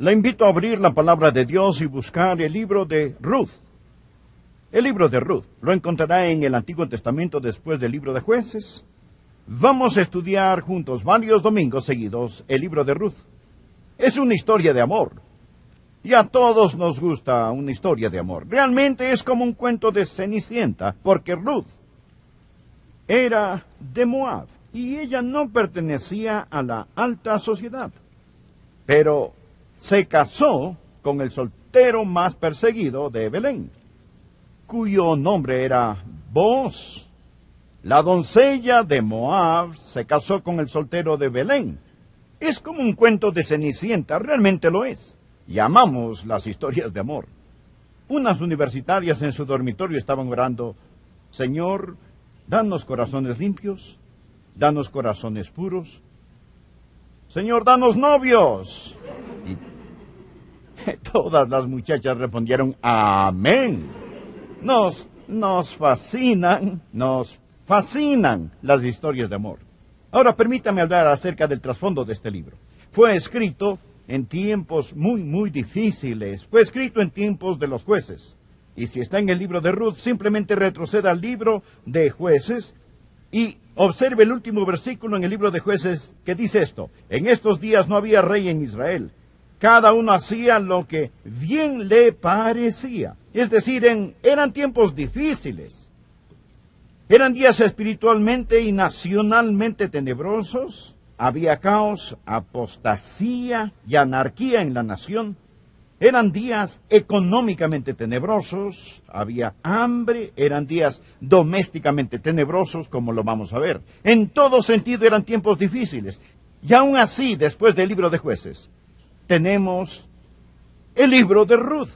Le invito a abrir la palabra de Dios y buscar el libro de Ruth. El libro de Ruth. Lo encontrará en el Antiguo Testamento después del libro de Jueces. Vamos a estudiar juntos varios domingos seguidos el libro de Ruth. Es una historia de amor. Y a todos nos gusta una historia de amor. Realmente es como un cuento de Cenicienta, porque Ruth era de Moab y ella no pertenecía a la alta sociedad. Pero se casó con el soltero más perseguido de Belén, cuyo nombre era Booz. La doncella de Moab se casó con el soltero de Belén. Es como un cuento de Cenicienta, realmente lo es. Y amamos las historias de amor. Unas universitarias en su dormitorio estaban orando: Señor, danos corazones limpios, danos corazones puros. Señor, danos novios. Y todas las muchachas respondieron: amén. Nos fascinan las historias de amor. Ahora permítame hablar acerca del trasfondo de este libro. Fue escrito en tiempos muy difíciles. Fue escrito en tiempos de los jueces. Y si está en el libro de Ruth, simplemente retroceda al libro de Jueces y observe el último versículo en el libro de Jueces que dice esto: en estos días no había rey en Israel. Cada uno hacía lo que bien le parecía. Es decir, eran tiempos difíciles. Eran días espiritualmente y nacionalmente tenebrosos. Había caos, apostasía y anarquía en la nación. Eran días económicamente tenebrosos, había hambre, eran días domésticamente tenebrosos, como lo vamos a ver. En todo sentido eran tiempos difíciles. Y aún así, después del libro de Jueces, tenemos el libro de Ruth.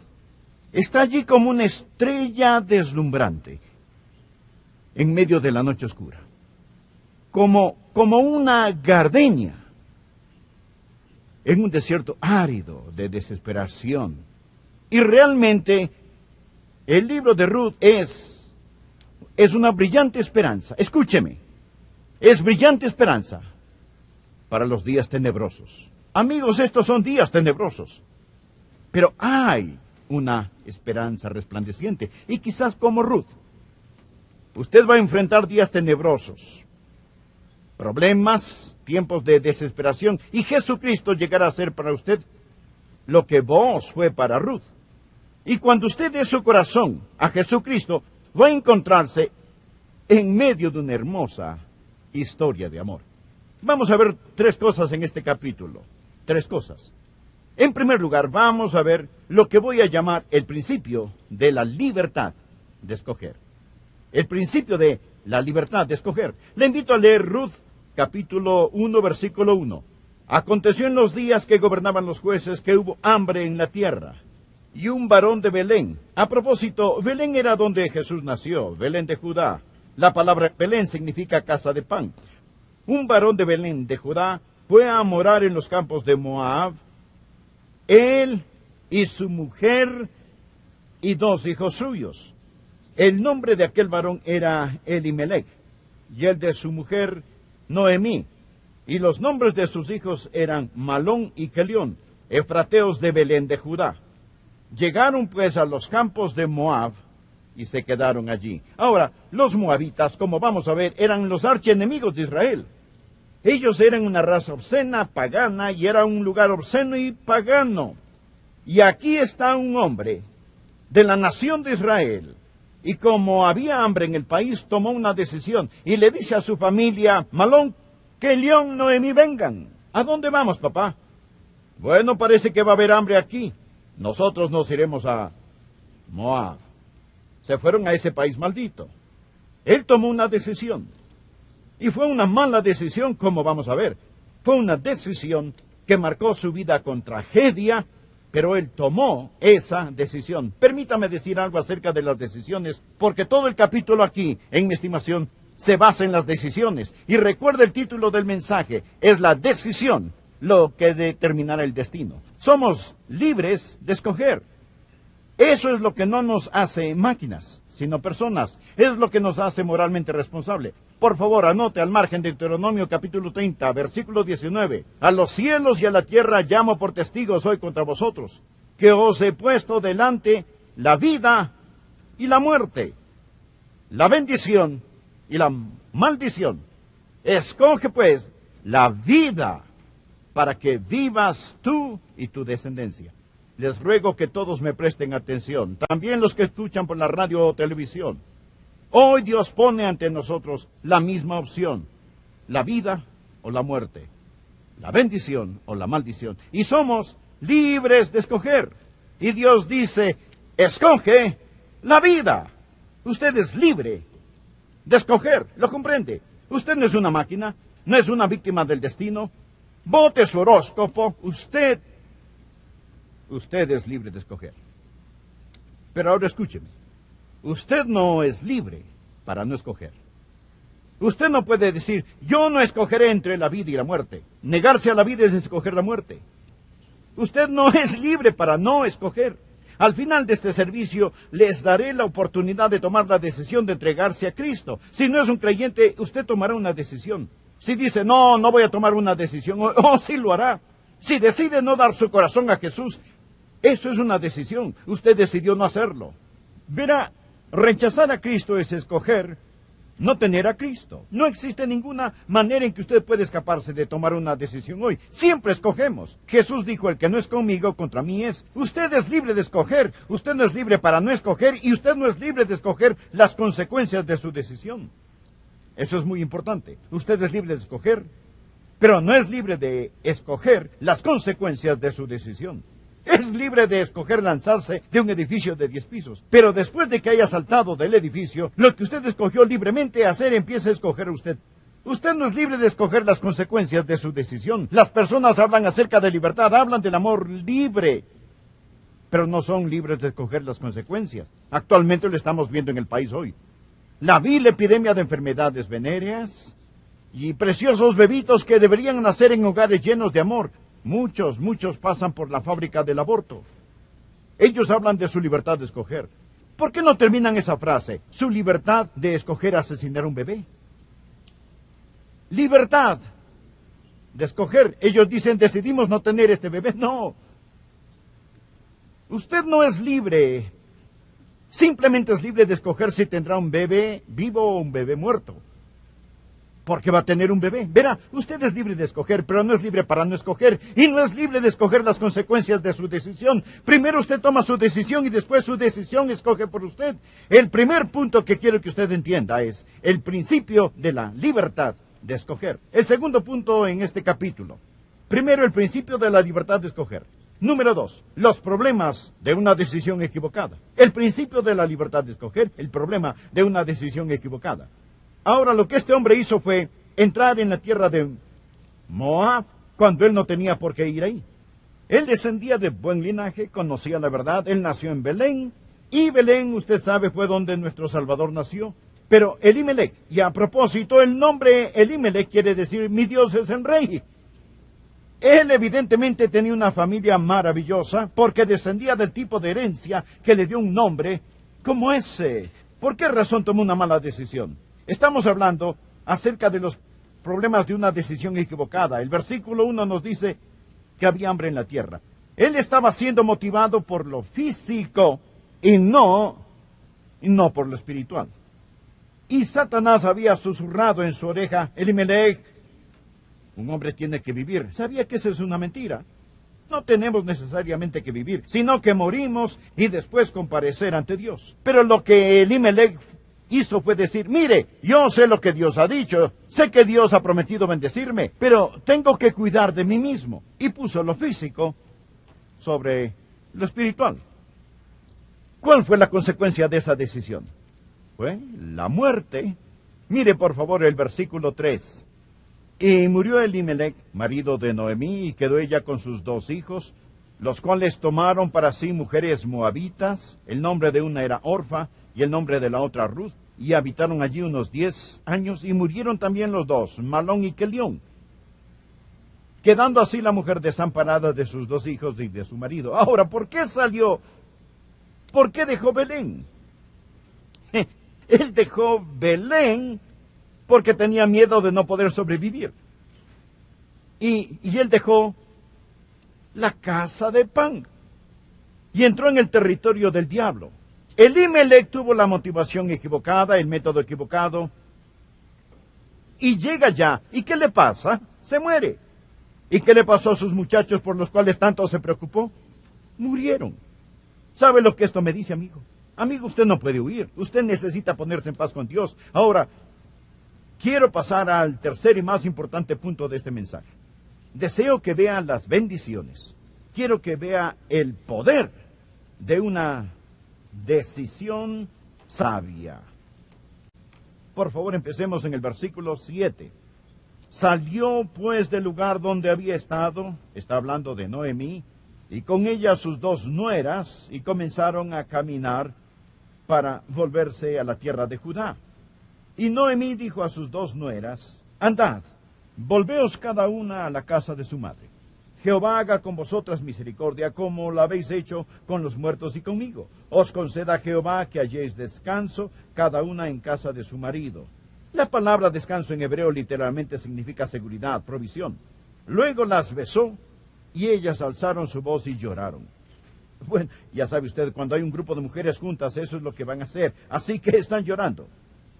Está allí como una estrella deslumbrante en medio de la noche oscura. Como una gardenia en un desierto árido de desesperación. Y realmente el libro de Ruth es una brillante esperanza. Escúcheme, es brillante esperanza para los días tenebrosos. Amigos, estos son días tenebrosos, pero hay una esperanza resplandeciente. Y quizás como Ruth, usted va a enfrentar días tenebrosos, problemas, tiempos de desesperación, y Jesucristo llegará a ser para usted lo que Booz fue para Ruth. Y cuando usted dé su corazón a Jesucristo, va a encontrarse en medio de una hermosa historia de amor. Vamos a ver tres cosas en este capítulo. Tres cosas. En primer lugar, vamos a ver lo que voy a llamar el principio de la libertad de escoger. El principio de la libertad de escoger. Le invito a leer Ruth, capítulo 1, versículo 1. Aconteció en los días que gobernaban los jueces que hubo hambre en la tierra, y un varón de Belén. A propósito, Belén era donde Jesús nació, Belén de Judá. La palabra Belén significa casa de pan. Un varón de Belén de Judá fue a morar en los campos de Moab, él y su mujer y 2 hijos suyos. El nombre de aquel varón era Elimelech, y el de su mujer Noemí, y los nombres de sus hijos eran Malón y Kelión, efrateos de Belén de Judá. Llegaron pues a los campos de Moab y se quedaron allí. Ahora, los moabitas, como vamos a ver, eran los archienemigos de Israel. Ellos eran una raza obscena, pagana, y era un lugar obsceno y pagano. Y aquí está un hombre de la nación de Israel, y como había hambre en el país, tomó una decisión, y le dice a su familia: Malón, Kelión, Noemí, vengan. ¿A dónde vamos, papá? Bueno, parece que va a haber hambre aquí. Nosotros nos iremos a Moab. Se fueron a ese país maldito. Él tomó una decisión. Y fue una mala decisión, como vamos a ver. Fue una decisión que marcó su vida con tragedia, pero él tomó esa decisión. Permítame decir algo acerca de las decisiones, porque todo el capítulo aquí, en mi estimación, se basa en las decisiones. Y recuerda el título del mensaje: es la decisión lo que determinará el destino. Somos libres de escoger. Eso es lo que no nos hace máquinas, sino personas. Es lo que nos hace moralmente responsable. Por favor, anote al margen de Deuteronomio capítulo 30, versículo 19. A los cielos y a la tierra llamo por testigos hoy contra vosotros, que os he puesto delante la vida y la muerte, la bendición y la maldición. Escoge pues la vida para que vivas tú y tu descendencia. Les ruego que todos me presten atención, también los que escuchan por la radio o televisión. Hoy Dios pone ante nosotros la misma opción, la vida o la muerte, la bendición o la maldición. Y somos libres de escoger. Y Dios dice, escoge la vida. Usted es libre de escoger, ¿lo comprende? Usted no es una máquina, no es una víctima del destino. Vote su horóscopo, usted es libre de escoger. Pero ahora escúcheme, usted no es libre para no escoger. Usted no puede decir, yo no escogeré entre la vida y la muerte. Negarse a la vida es escoger la muerte. Usted no es libre para no escoger. Al final de este servicio les daré la oportunidad de tomar la decisión de entregarse a Cristo. Si no es un creyente, usted tomará una decisión. Si dice, no voy a tomar una decisión, sí lo hará. Si decide no dar su corazón a Jesús, eso es una decisión. Usted decidió no hacerlo. Verá, rechazar a Cristo es escoger no tener a Cristo. No existe ninguna manera en que usted pueda escaparse de tomar una decisión hoy. Siempre escogemos. Jesús dijo, el que no es conmigo, contra mí es. Usted es libre de escoger. Usted no es libre para no escoger y usted no es libre de escoger las consecuencias de su decisión. Eso es muy importante. Usted es libre de escoger, pero no es libre de escoger las consecuencias de su decisión. Es libre de escoger lanzarse de un edificio de 10 pisos. Pero después de que haya saltado del edificio, lo que usted escogió libremente hacer empieza a escoger usted. Usted no es libre de escoger las consecuencias de su decisión. Las personas hablan acerca de libertad, hablan del amor libre, pero no son libres de escoger las consecuencias. Actualmente lo estamos viendo en el país hoy. La vil epidemia de enfermedades venéreas y preciosos bebitos que deberían nacer en hogares llenos de amor. Muchos pasan por la fábrica del aborto. Ellos hablan de su libertad de escoger. ¿Por qué no terminan esa frase? Su libertad de escoger asesinar a un bebé. Libertad de escoger. Ellos dicen, decidimos no tener este bebé. No. Usted no es libre. Simplemente es libre de escoger si tendrá un bebé vivo o un bebé muerto. Porque va a tener un bebé. Verá, usted es libre de escoger, pero no es libre para no escoger. Y no es libre de escoger las consecuencias de su decisión. Primero usted toma su decisión y después su decisión escoge por usted. El primer punto que quiero que usted entienda es el principio de la libertad de escoger. El segundo punto en este capítulo. Primero, el principio de la libertad de escoger. Número 2, los problemas de una decisión equivocada. El principio de la libertad de escoger, el problema de una decisión equivocada. Ahora, lo que este hombre hizo fue entrar en la tierra de Moab cuando él no tenía por qué ir ahí. Él descendía de buen linaje, conocía la verdad, él nació en Belén, y Belén, usted sabe, fue donde nuestro Salvador nació. Pero Elimelech, y a propósito, el nombre Elimelech quiere decir, mi Dios es el rey. Él evidentemente tenía una familia maravillosa, porque descendía del tipo de herencia que le dio un nombre como ese. ¿Por qué razón tomó una mala decisión? Estamos hablando acerca de los problemas de una decisión equivocada. El versículo 1 nos dice que había hambre en la tierra. Él estaba siendo motivado por lo físico y no por lo espiritual. Y Satanás había susurrado en su oreja, Elimelech, un hombre tiene que vivir. Sabía que eso es una mentira. No tenemos necesariamente que vivir, sino que morimos y después comparecer ante Dios. Pero lo que Elimelech hizo fue decir, mire, yo sé lo que Dios ha dicho, sé que Dios ha prometido bendecirme, pero tengo que cuidar de mí mismo. Y puso lo físico sobre lo espiritual. ¿Cuál fue la consecuencia de esa decisión? Fue la muerte. Mire por favor el versículo 3. Y murió Elimelech, marido de Noemí, y quedó ella con sus 2 hijos, los cuales tomaron para sí mujeres moabitas. El nombre de una era Orfa y el nombre de la otra Ruth, y habitaron allí unos 10 años, y murieron también los 2, Malón y Kelión, quedando así la mujer desamparada de sus 2 hijos y de su marido. Ahora, ¿por qué salió? ¿Por qué dejó Belén? Él dejó Belén porque tenía miedo de no poder sobrevivir. Y él dejó la casa de pan y entró en el territorio del diablo. Elimelec tuvo la motivación equivocada, el método equivocado, y llega ya. ¿Y qué le pasa? Se muere. ¿Y qué le pasó a sus muchachos por los cuales tanto se preocupó? Murieron. ¿Sabe lo que esto me dice, amigo? Amigo, usted no puede huir. Usted necesita ponerse en paz con Dios. Ahora, quiero pasar al tercer y más importante punto de este mensaje. Deseo que vea las bendiciones. Quiero que vea el poder de una decisión sabia. Por favor, empecemos en el versículo 7. Salió pues del lugar donde había estado, está hablando de Noemí, y con ella sus dos nueras, y comenzaron a caminar para volverse a la tierra de Judá. Y Noemí dijo a sus dos nueras: andad, volveos cada una a la casa de su madre. Jehová haga con vosotras misericordia, como la habéis hecho con los muertos y conmigo. Os conceda Jehová que halléis descanso, cada una en casa de su marido. La palabra descanso en hebreo literalmente significa seguridad, provisión. Luego las besó, y ellas alzaron su voz y lloraron. Bueno, ya sabe usted, cuando hay un grupo de mujeres juntas, eso es lo que van a hacer. Así que están llorando.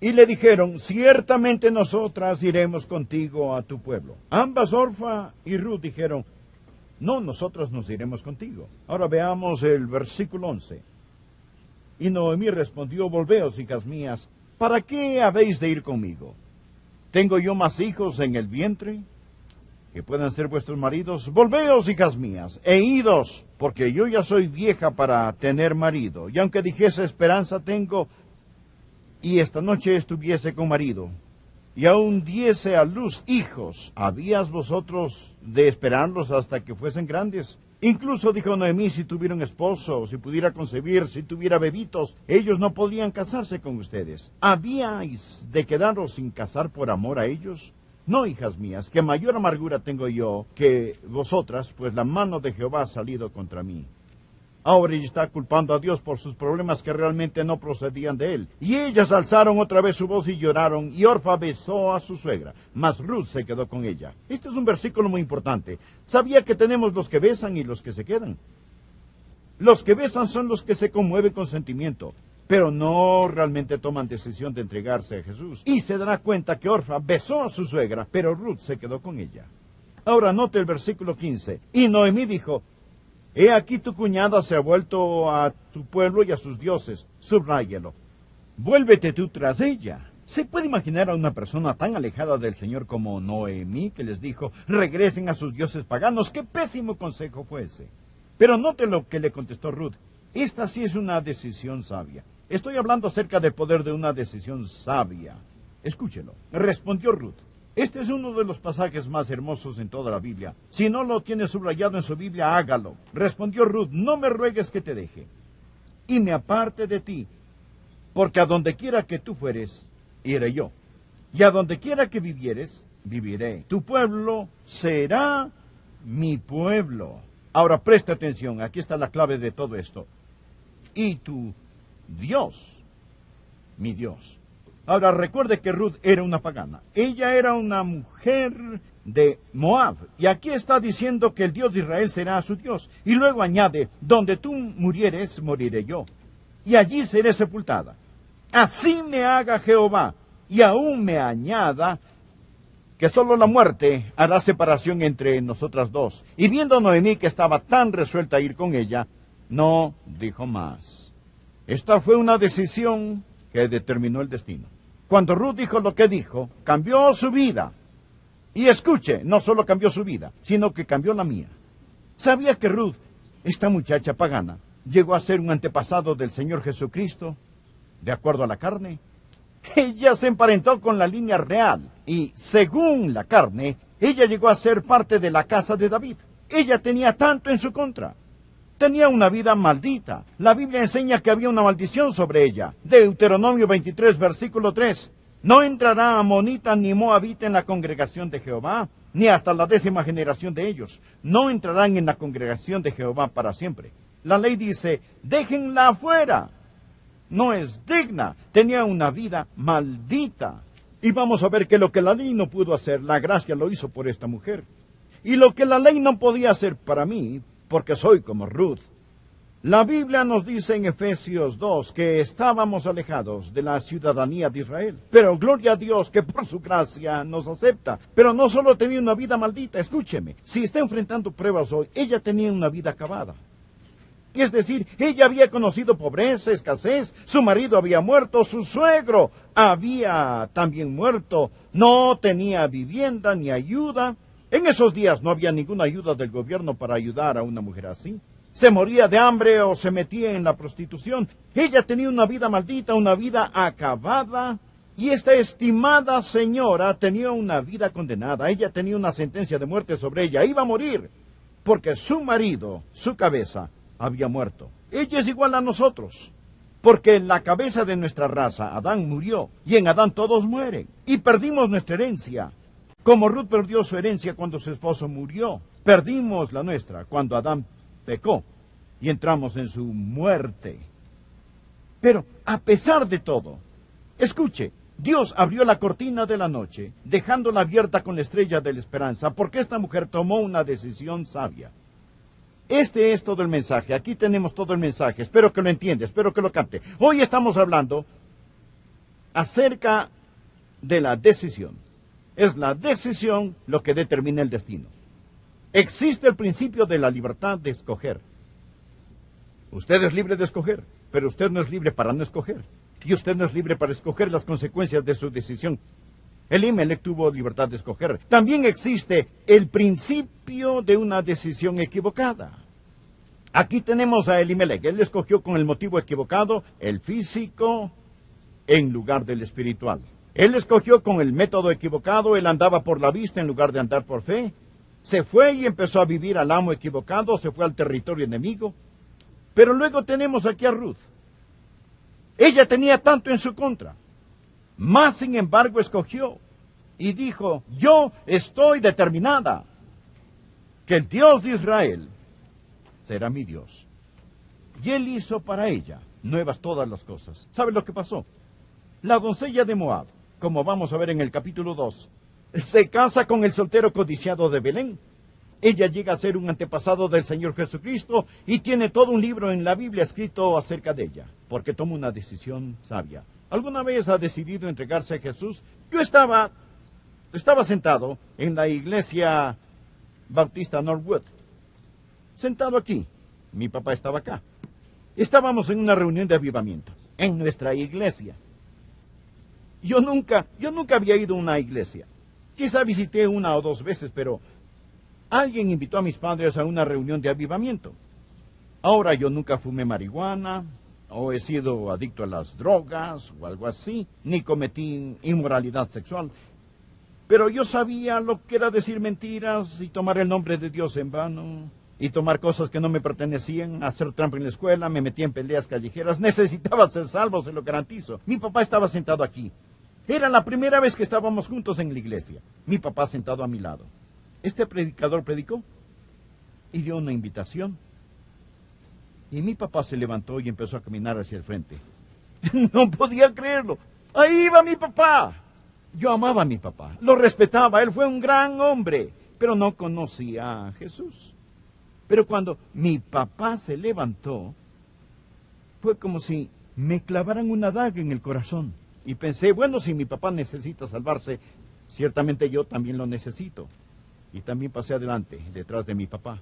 Y le dijeron: ciertamente nosotras iremos contigo a tu pueblo. Ambas, Orfa y Ruth, dijeron: no, nosotros nos iremos contigo. Ahora veamos el versículo 11. Y Noemí respondió: volveos, hijas mías, ¿para qué habéis de ir conmigo? ¿Tengo yo más hijos en el vientre que puedan ser vuestros maridos? Volveos, hijas mías, e idos, porque yo ya soy vieja para tener marido. Y aunque dijese: esperanza tengo, y esta noche estuviese con marido, y aún diese a luz hijos, ¿habías vosotros de esperarlos hasta que fuesen grandes? Incluso dijo Noemí: si tuviera un esposo, si pudiera concebir, si tuviera bebitos, ellos no podrían casarse con ustedes. ¿Habíais de quedaros sin casar por amor a ellos? No, hijas mías, que mayor amargura tengo yo que vosotras, pues la mano de Jehová ha salido contra mí. Ahora ella está culpando a Dios por sus problemas que realmente no procedían de él. Y ellas alzaron otra vez su voz y lloraron, y Orfa besó a su suegra, mas Ruth se quedó con ella. Este es un versículo muy importante. ¿Sabía que tenemos los que besan y los que se quedan? Los que besan son los que se conmueven con sentimiento, pero no realmente toman decisión de entregarse a Jesús. Y se dará cuenta que Orfa besó a su suegra, pero Ruth se quedó con ella. Ahora note el versículo 15. Y Noemí dijo: he aquí tu cuñada se ha vuelto a su pueblo y a sus dioses. Subráyelo. Vuélvete tú tras ella. ¿Se puede imaginar a una persona tan alejada del Señor como Noemí, que les dijo: regresen a sus dioses paganos? ¡Qué pésimo consejo fue ese! Pero note lo que le contestó Ruth. Esta sí es una decisión sabia. Estoy hablando acerca del poder de una decisión sabia. Escúchelo. Respondió Ruth: este es uno de los pasajes más hermosos en toda la Biblia. Si no lo tiene subrayado en su Biblia, hágalo. Respondió Ruth: no me ruegues que te deje y me aparte de ti, porque a donde quiera que tú fueres, iré yo, y a donde quiera que vivieres, viviré. Tu pueblo será mi pueblo. Ahora presta atención, aquí está la clave de todo esto. Y tu Dios, mi Dios. Ahora recuerde que Ruth era una pagana. Ella era una mujer de Moab. Y aquí está diciendo que el Dios de Israel será su Dios. Y luego añade: donde tú murieres, moriré yo, y allí seré sepultada. Así me haga Jehová, y aún me añada que solo la muerte hará separación entre nosotras dos. Y viendo Noemí que estaba tan resuelta a ir con ella, no dijo más. Esta fue una decisión que determinó el destino. Cuando Ruth dijo lo que dijo, cambió su vida. Y escuche, no solo cambió su vida, sino que cambió la mía. ¿Sabía que Ruth, esta muchacha pagana, llegó a ser un antepasado del Señor Jesucristo, de acuerdo a la carne? Ella se emparentó con la línea real, y según la carne, ella llegó a ser parte de la casa de David. Ella tenía tanto en su contra. Tenía una vida maldita. La Biblia enseña que había una maldición sobre ella. Deuteronomio 23, versículo 3. No entrará amonita ni moabita en la congregación de Jehová, ni hasta la 10ª generación de ellos. No entrarán en la congregación de Jehová para siempre. La ley dice: déjenla afuera. No es digna. Tenía una vida maldita. Y vamos a ver que lo que la ley no pudo hacer, la gracia lo hizo por esta mujer. Y lo que la ley no podía hacer para mí, porque soy como Ruth. La Biblia nos dice en Efesios 2 que estábamos alejados de la ciudadanía de Israel. Pero gloria a Dios que por su gracia nos acepta. Pero no solo tenía una vida maldita, escúcheme. Si está enfrentando pruebas hoy, ella tenía una vida acabada. Es decir, ella había conocido pobreza, escasez, su marido había muerto, su suegro había también muerto, no tenía vivienda ni ayuda. En esos días no había ninguna ayuda del gobierno para ayudar a una mujer así. Se moría de hambre o se metía en la prostitución. Ella tenía una vida maldita, una vida acabada. Y esta estimada señora tenía una vida condenada. Ella tenía una sentencia de muerte sobre ella. Iba a morir porque su marido, su cabeza, había muerto. Ella es igual a nosotros. Porque la cabeza de nuestra raza, Adán, murió. Y en Adán todos mueren. Y perdimos nuestra herencia. Como Ruth perdió su herencia cuando su esposo murió. Perdimos la nuestra cuando Adán pecó y entramos en su muerte. Pero a pesar de todo, escuche, Dios abrió la cortina de la noche, dejándola abierta con la estrella de la esperanza, porque esta mujer tomó una decisión sabia. Este es todo el mensaje, aquí tenemos todo el mensaje, espero que lo entienda, espero que lo capte. Hoy estamos hablando acerca de la decisión. Es la decisión lo que determina el destino. Existe el principio de la libertad de escoger. Usted es libre de escoger, pero usted no es libre para no escoger. Y usted no es libre para escoger las consecuencias de su decisión. Elimelech tuvo libertad de escoger. También existe el principio de una decisión equivocada. Aquí tenemos a Elimelech. Él escogió con el motivo equivocado, el físico, en lugar del espiritual. Él escogió con el método equivocado, él andaba por la vista en lugar de andar por fe. Se fue y empezó a vivir al amo equivocado, se fue al territorio enemigo. Pero luego tenemos aquí a Ruth. Ella tenía tanto en su contra. Más sin embargo escogió y dijo, yo estoy determinada que el Dios de Israel será mi Dios. Y él hizo para ella nuevas todas las cosas. ¿Sabe lo que pasó? La doncella de Moab, como vamos a ver en el capítulo 2, se casa con el soltero codiciado de Belén. Ella llega a ser un antepasado del Señor Jesucristo y tiene todo un libro en la Biblia escrito acerca de ella, porque toma una decisión sabia. ¿Alguna vez ha decidido entregarse a Jesús? Yo estaba sentado en la iglesia bautista Northwood, sentado aquí. Mi papá estaba acá. Estábamos en una reunión de avivamiento en nuestra iglesia. Yo nunca había ido a una iglesia. Quizá visité una o dos veces, pero alguien invitó a mis padres a una reunión de avivamiento. Ahora yo nunca fumé marihuana, o he sido adicto a las drogas, o algo así, ni cometí inmoralidad sexual. Pero yo sabía lo que era decir mentiras y tomar el nombre de Dios en vano, y tomar cosas que no me pertenecían, hacer trampa en la escuela, me metí en peleas callejeras. Necesitaba ser salvo, se lo garantizo. Mi papá estaba sentado aquí. Era la primera vez que estábamos juntos en la iglesia. Mi papá sentado a mi lado. Este predicador predicó y dio una invitación. Y mi papá se levantó y empezó a caminar hacia el frente. No podía creerlo. Ahí iba mi papá. Yo amaba a mi papá, lo respetaba, él fue un gran hombre, pero no conocía a Jesús. Pero cuando mi papá se levantó, fue como si me clavaran una daga en el corazón. Y pensé, bueno, si mi papá necesita salvarse, ciertamente yo también lo necesito. Y también pasé adelante, detrás de mi papá.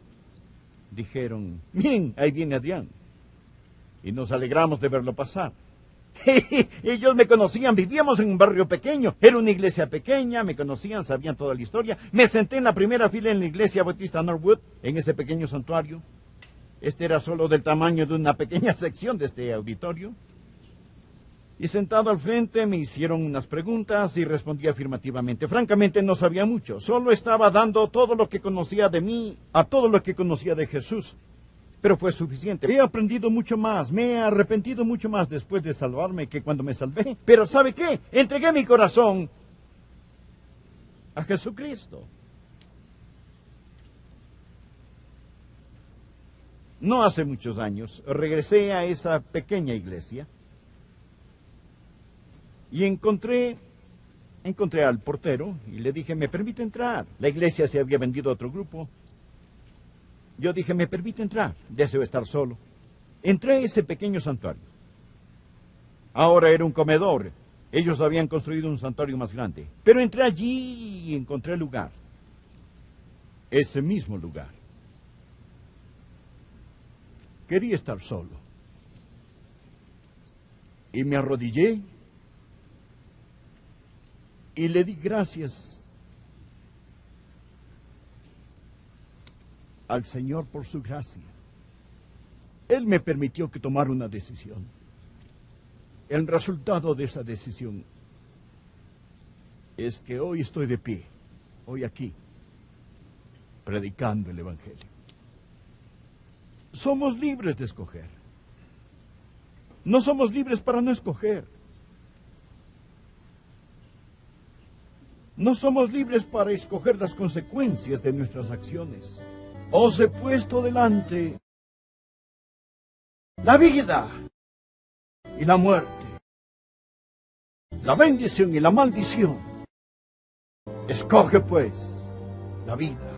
Dijeron, miren, ahí viene Adrián. Y nos alegramos de verlo pasar. Ellos me conocían, vivíamos en un barrio pequeño, era una iglesia pequeña, me conocían, sabían toda la historia. Me senté en la primera fila en la iglesia bautista Northwood, en ese pequeño santuario. Este era solo del tamaño de una pequeña sección de este auditorio. Y sentado al frente me hicieron unas preguntas y respondí afirmativamente. Francamente no sabía mucho, solo estaba dando todo lo que conocía de mí a todo lo que conocía de Jesús. Pero fue suficiente. He aprendido mucho más, me he arrepentido mucho más después de salvarme que cuando me salvé. Pero ¿sabe qué? Entregué mi corazón a Jesucristo. No hace muchos años regresé a esa pequeña iglesia y encontré Encontré al portero y le dije, ¿me permite entrar? La iglesia se había vendido a otro grupo. Yo dije, ¿me permite entrar? Deseo estar solo. Entré a ese pequeño santuario. Ahora era un comedor. Ellos habían construido un santuario más grande. Pero entré allí y encontré el lugar. Ese mismo lugar. Quería estar solo. Y me arrodillé y le di gracias al Señor por su gracia. Él me permitió que tomara una decisión. El resultado de esa decisión es que hoy estoy de pie, hoy aquí, predicando el Evangelio. Somos libres de escoger. No somos libres para no escoger. No somos libres para escoger las consecuencias de nuestras acciones. Os he puesto delante la vida y la muerte, la bendición y la maldición. Escoge pues la vida.